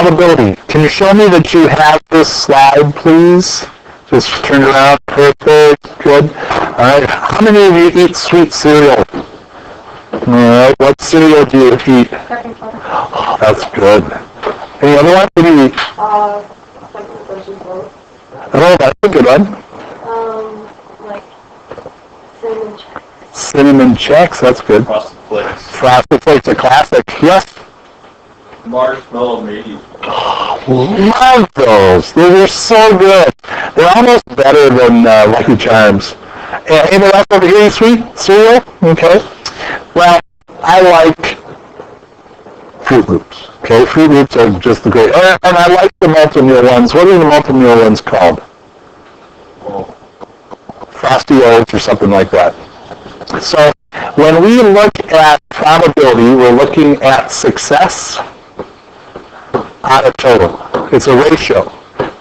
probability. Can you show me that you have this slide, please? Just turn it around. Perfect. Good. All right. How many of you eat sweet cereal? All right. What cereal do you eat? Oh, that's good. Any other one? What do you eat? Oh, that's a good one. Like cinnamon checks. Cinnamon checks. That's good. Frosted Flakes. Frosted Flakes, a classic. Yes. Marshmallow Mayhew. Love those. Those are so good. They're almost better than Lucky Charms. Anyone else over here eat sweet cereal? Okay. Well, I like Fruit Loops. Okay, Fruit Loops are just the great. And I like the multi-meal ones. What are the multi-meal ones called? Frosty Oats or something like that. So when we look at probability, we're looking at success out of total. It's a ratio.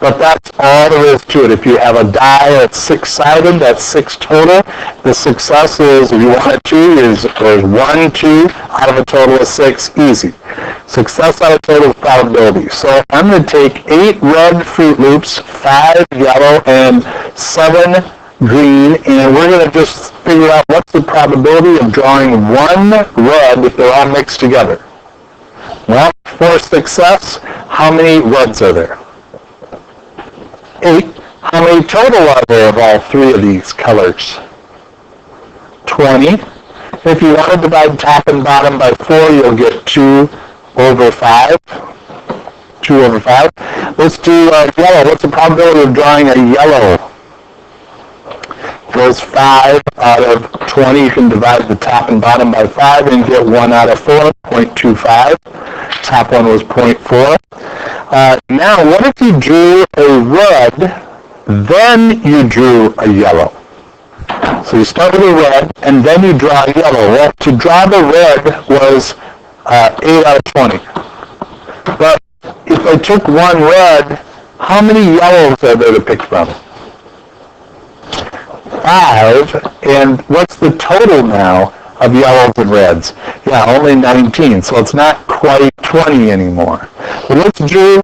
But that's all there is to it. If you have a die that's 6-sided, that's 6 total. The success is, if you want 2, there's 1, 2 out of a total of 6. Easy. Success out of total is probability. So I'm going to take 8 red Fruit Loops, 5 yellow, and 7 green, and we're going to just figure out what's the probability of drawing 1 red if they're all mixed together. Well, for success, how many reds are there? 8. How many total are there of all 3 of these colors? 20. If you want to divide top and bottom by 4, you'll get 2 over 5. 2 over 5. Let's do yellow. What's the probability of drawing a yellow? Goes 5 out of 20. You can divide the top and bottom by 5 and get 1 out of 4, 0.25. Top one was 0.4. Now, what if you drew a red, then you drew a yellow? So you start with a red, and then you draw a yellow. Well, to draw the red was 8 out of 20. But if I took 1 red, how many yellows are there to pick from? 5, and what's the total now of yellows and reds? Yeah, only 19, so it's not quite 20 anymore. But let's draw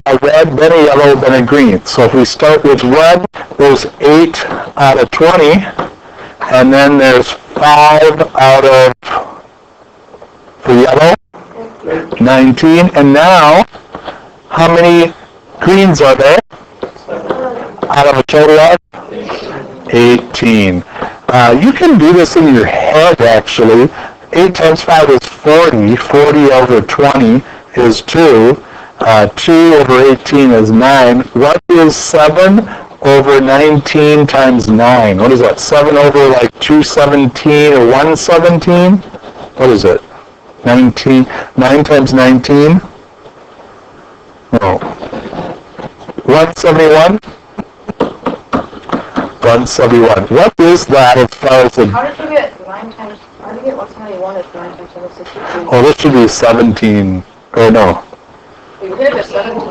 a red, then a yellow, then a green. So if we start with red, there's 8 out of 20, and then there's 5 out of, for yellow, 19, and now, how many greens are there? Out of a total of? 18. You can do this in your head, actually. 8 times 5 is 40. 40 over 20 is 2. 2 over 18 is 9. What is 7 over 19 times 9? What is that? 7 over like 217 or 117? What is it? 19. 9 times 19? Oh. 171? 171. What is that as far as the... How did you get 9 times... How did you get 171 if 9 times 7 is 62? Oh, this should be 17. Or no. You could have got 17.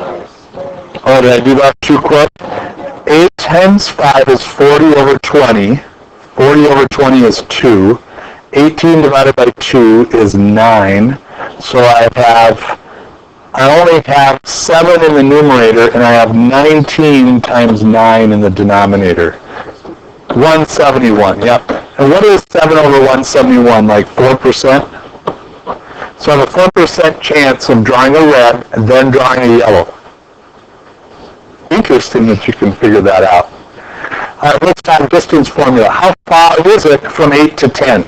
Oh, did I do that too quick? 8 times 5 is 40 over 20. 40 over 20 is 2. 18 divided by 2 is 9. So I only have 7 in the numerator, and I have 19 times 9 in the denominator. 171, yep. And what is 7 over 171, like 4%? So I have a 4% chance of drawing a red and then drawing a yellow. Interesting that you can figure that out. All right, let's talk distance formula. How far is it from 8 to 10?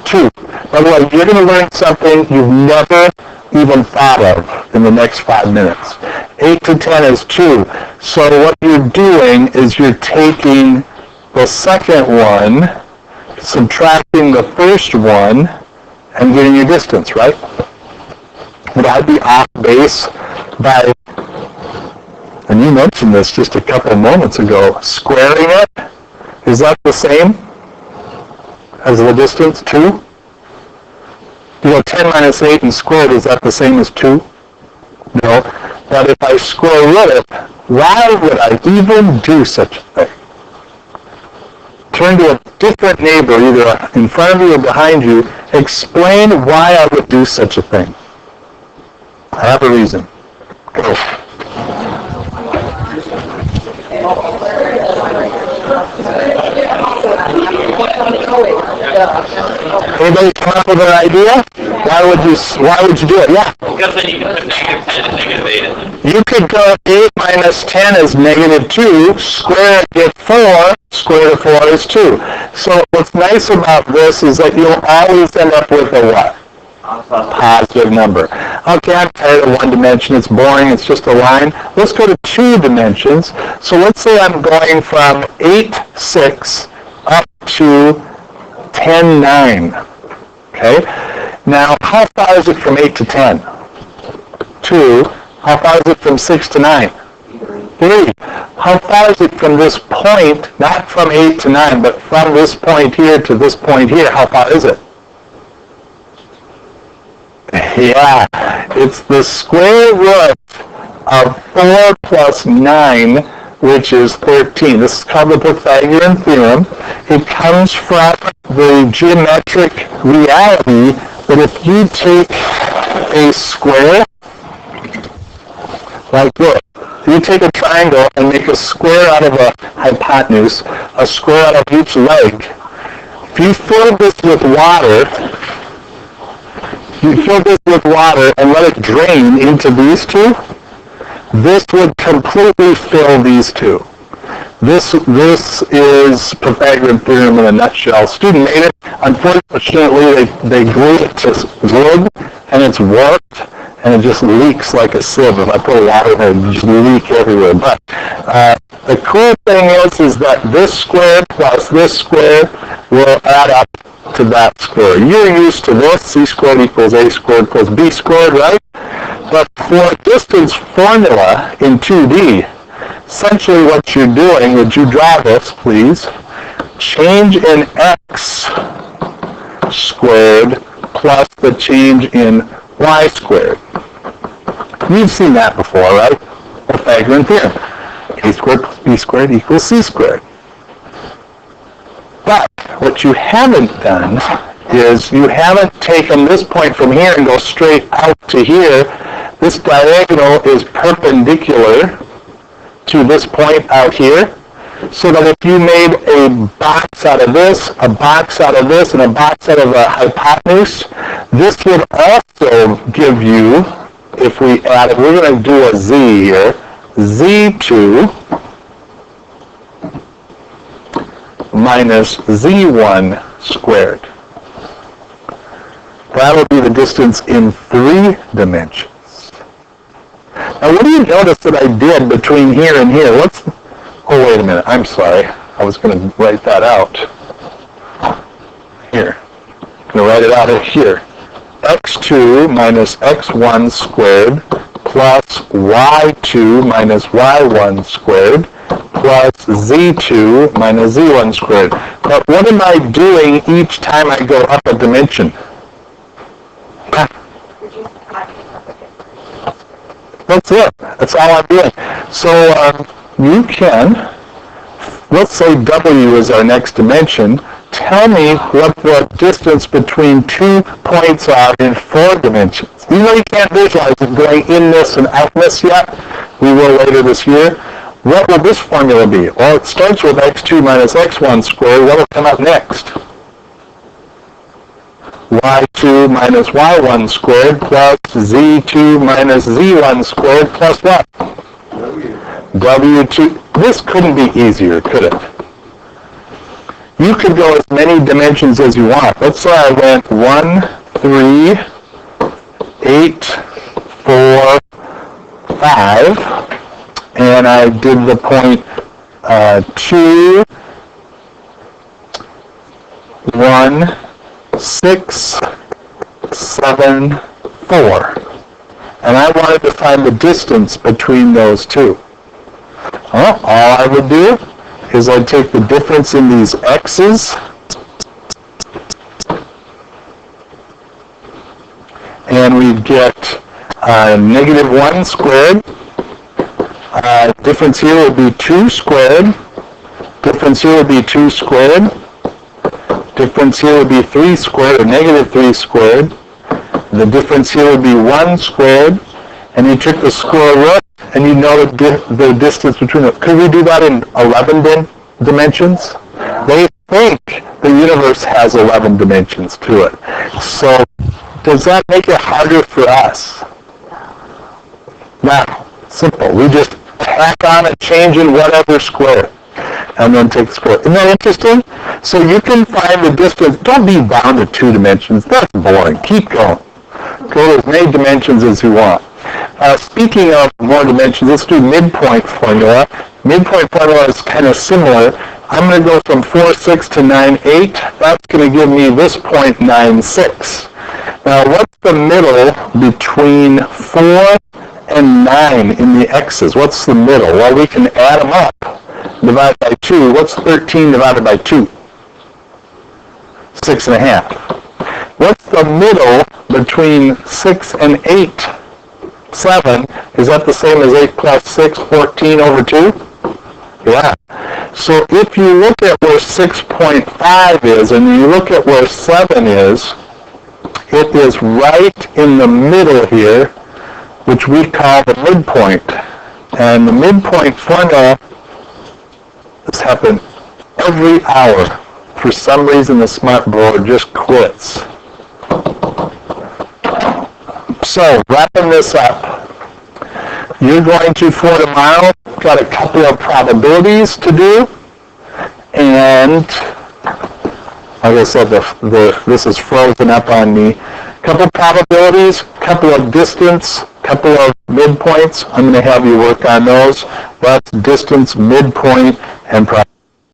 2. By the way, you're going to learn something you've never even thought of in the next 5 minutes. 8 to 10 is 2. So what you're doing is you're taking the second one, subtracting the first one, and getting your distance, right? Would I be off base by, and you mentioned this just a couple of moments ago, squaring it? Is that the same as the distance, 2? You go 10 minus 8 and squared, is that the same as 2? No. But if I square root it, why would I even do such a thing? Turn to a different neighbor, either in front of you or behind you, explain why I would do such a thing. I have a reason. Go. Anybody come up with an idea? Why would you do it? Yeah. Because then you can put negative 10 and negative 8 in there. You could go 8 minus 10 is negative 2, square it, get 4, square root of 4 is 2. So what's nice about this is that you'll always end up with a what? Positive number. Okay, I'm tired of one dimension. It's boring. It's just a line. Let's go to 2 dimensions. So let's say I'm going from 8, 6 up to 10, 9. Okay? Now, how far is it from 8 to 10? 2. How far is it from 6 to 9? 3. How far is it from this point, not from 8 to 9, but from this point here to this point here? How far is it? Yeah, it's the square root of 4 plus 9, which is 13. This is called the Pythagorean theorem. It comes from the geometric reality that if you take a square like this, you take a triangle and make a square out of a hypotenuse, a square out of each leg. If you fill this with water, and let it drain into these two, this would completely fill these two. This is Pythagorean theorem in a nutshell. Student made it. Unfortunately, they glued it to wood, and it's warped, and it just leaks like a sieve. If I put water in it, it just leak everywhere. But the cool thing is that this square plus this square will add up to that square. You're used to this, c squared equals a squared plus b squared, right? But for a distance formula in 2D, essentially what you're doing, would you draw this, please? Change in x squared plus the change in y squared. You've seen that before, right? Pythagorean theorem. A squared plus b squared equals c squared. But what you haven't done is you haven't taken this point from here and go straight out to here. This diagonal is perpendicular to this point out here, so that if you made a box out of this, a box out of this, and a box out of a hypotenuse, this would also give you, if we add it, we're going to do a z here, z2 minus z1 squared. That will be the distance in 3 dimensions. Now, what do you notice that I did between here and here? Oh, wait a minute. I'm sorry. I was going to write that out. Here. I'm going to write it out here. x2 minus x1 squared plus y2 minus y1 squared plus z2 minus z1 squared. But what am I doing each time I go up a dimension? That's it. That's all I'm doing. So you can, let's say w is our next dimension. Tell me what the distance between 2 points are in 4 dimensions. Even though you can't visualize it going in this and out this yet, we will later this year. What will this formula be? Well, it starts with x2 minus x1 squared. What will come up next? y2 minus y1 squared plus z2 minus z1 squared plus what? w2. This couldn't be easier, could it? You could go as many dimensions as you want. Let's say I went 1, 3, 8, 4, 5, and I did the point 2, 1, 6, 7, 4. And I wanted to find the distance between those two. Well, all I would do is I'd take the difference in these x's and we'd get negative 1 squared. Difference here would be 2 squared. Difference here would be 2 squared. Difference here would be 3 squared, or negative 3 squared. The difference here would be 1 squared. and you took the square root, and you know the distance between them. Could we do that in 11 dimensions? They think the universe has 11 dimensions to it. So does that make it harder for us? No. Simple. We just tack on a change in whatever square, and then take the square. Isn't that interesting? So you can find the distance. Don't be bound to 2 dimensions. That's boring. Keep going. Go as many dimensions as you want. Speaking of more dimensions, let's do midpoint formula. Midpoint formula is kind of similar. I'm going to go from 4, 6 to 9, 8. That's going to give me this point 9, 6. Now, what's the middle between 4 and 9 in the x's? What's the middle? Well, we can add them up. Divide by 2. What's 13 divided by 2? 6.5. What's the middle between 6 and 8? 7. Is that the same as 8 plus 6, 14 over 2? Yeah. So if you look at where 6.5 is and you look at where 7 is, it is right in the middle here, which we call the midpoint. And the midpoint formula, this happens every hour. For some reason, the smart board just quits. So, wrapping this up, you're going to, for tomorrow, got a couple of probabilities to do, and like I said, this is frozen up on me. Couple probabilities, couple of distance, couple of midpoints. I'm going to have you work on those. That's distance, midpoint, and probability.